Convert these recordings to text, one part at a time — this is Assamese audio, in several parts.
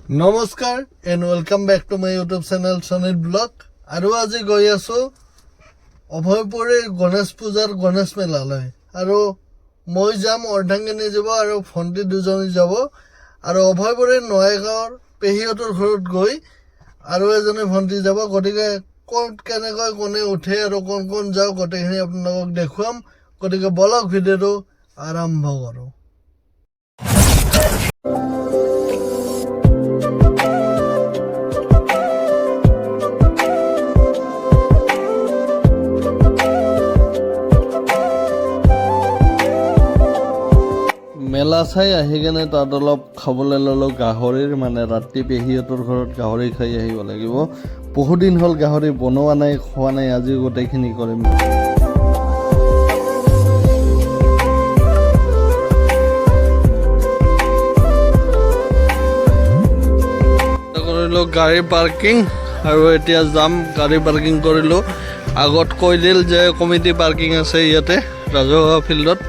নমস্কাৰ and welcome back to my YouTube channel Sonil blog. আৰু আজি গৈ আছোঁ অভয়পুৰীৰ গণেশ পূজাৰ গণেশ মেলালৈ। আৰু মই যাম, অৰ্ধাংগিনী যাব আৰু ভণ্টি দুজনী যাব। আৰু অভয়পুৰীৰ নয়াগাঁৱৰ পেহীহঁতৰ ঘৰত গৈ আৰু এজনী ভণ্টি যাব। গতিকে ক'ত কেনেকৈ কোনে উঠে আৰু কোন কোন যাওঁ গোটেইখিনি আপোনালোকক দেখুৱাম। গতিকে বলক ভিডিঅ'টো আৰম্ভ কৰোঁ। মেলা চাই আহি কেনে তাত অলপ খাবলৈ ল'লোঁ গাহৰিৰ, মানে ৰাতি পেহীহঁতৰ ঘৰত গাহৰি খাই আহিব লাগিব। বহুদিন হ'ল গাহৰি বনোৱা নাই, খোৱা নাই, আজি গোটেইখিনি কৰিম। কৰিলোঁ গাড়ী পাৰ্কিং আৰু এতিয়া যাম। গাড়ী পাৰ্কিং কৰিলোঁ। আগত কৈ দিল যে কমিটি পাৰ্কিং আছে ইয়াতে ৰাজহুৱা ফিল্ডত,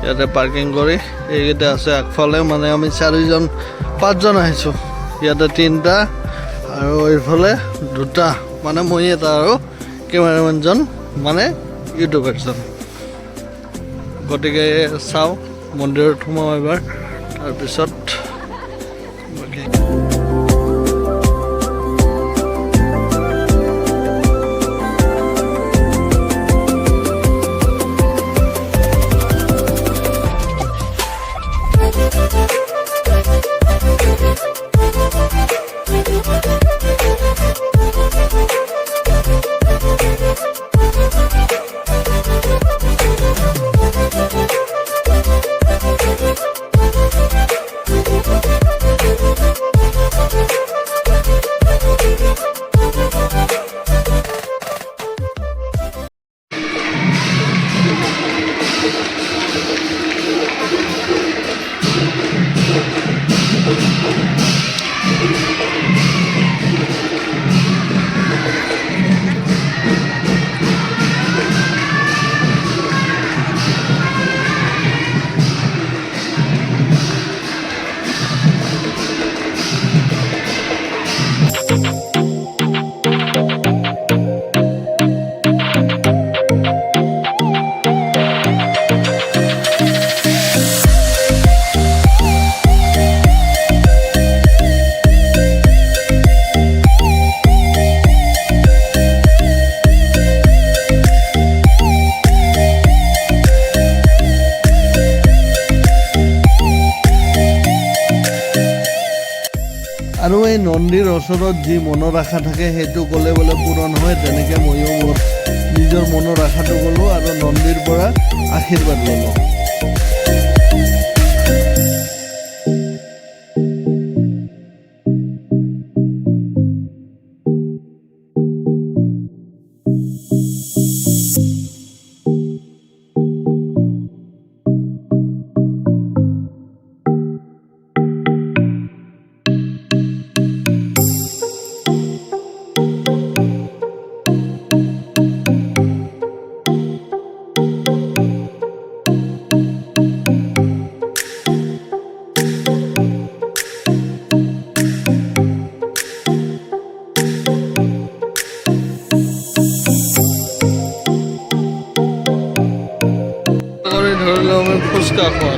ইয়াতে পাৰ্কিং কৰি এইকেইটা আছে আগফালে। মানে আমি 4-5জন আহিছোঁ, ইয়াতে 3টা আৰু এইফালে 2টা, মানে মই এটা আৰু কেমেৰামেনজন, মানে ইউটিউবাৰজন। গতিকে চাওঁ, মন্দিৰত সোমাওঁ এবাৰ, তাৰপিছত বাকী আৰু এই নন্দীৰ ওচৰত যি মনৰ আশা থাকে সেইটো ক'লে বোলে পূৰণ হয়। তেনেকৈ ময়ো মোৰ নিজৰ মনৰ আশাটো ক'লোঁ আৰু নন্দীৰ পৰা আশীৰ্বাদ ল'লোঁ। ধৰিলোঁ আমি ফুচকা খোৱা।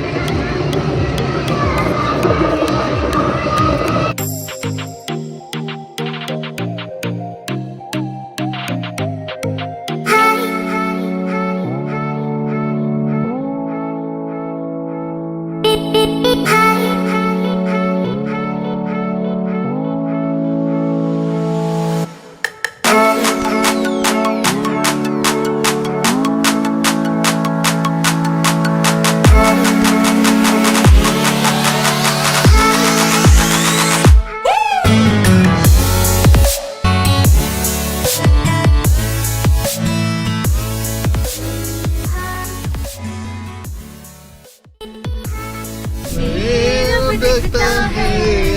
देखता है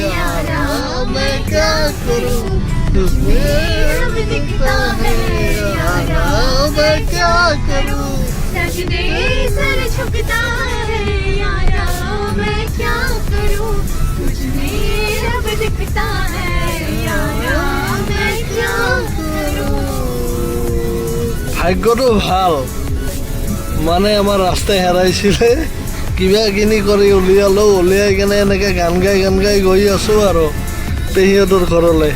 यारा मैं क्या करूं, तुझमें दिखता है यारा मैं क्या करूं, सजदे सर झुकता है यारा मैं क्या करूं, तुझमें रब दिखता ভাগ্যটো ভাল মানে আমাৰ ৰাস্তাই হেৰাইছিলে কিবা কিনি কৰি উলিয়াই কেনে এনেকৈ গান গাই গৈ আছোঁ আৰু পেহীহঁতৰ ঘৰলৈ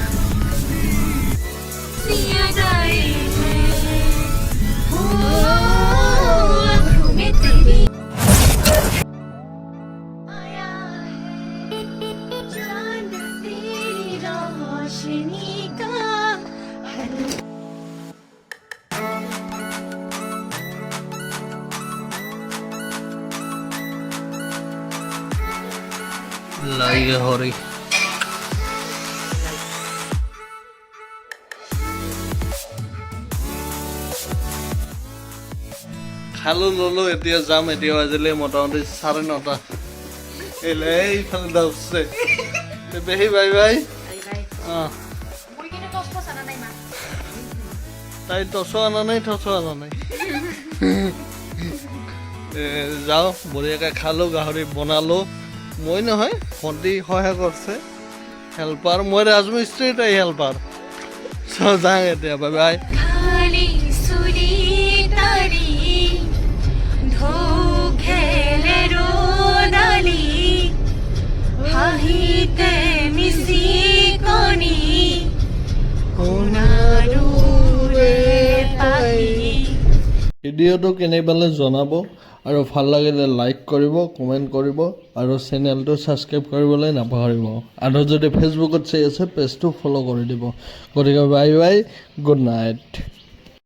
লাগে হৰি খালো ললো এতিয়া যাম এতিয়া বাজিলে মোটামুটি 9:30 এইফালে দাউছে পেহী বাই বাই তাই টচো আনা নাই যাওঁ বঢ়িয়াকৈ খালোঁ গাহৰি বনালোঁ মই নহয় ভণ্টি সহায় কৰিছে হেল্পাৰ মই ৰাজমিস্ত্ৰী তাই হেল্পাৰ যাওঁ এতিয়া বাই বাই ভিডিঅ'টো কেনে পালে জনাব আৰু ভাল লাগিলে লাইক কৰিব কমেণ্ট কৰিব আৰু চেনেলটো ছাবস্ক্ৰাইব কৰিবলৈ নাপাহৰিব আৰু যদি ফেচবুকত চাই আছে পেজটো ফ'ল' কৰি দিব গতিকে বাই বাই গুড নাইট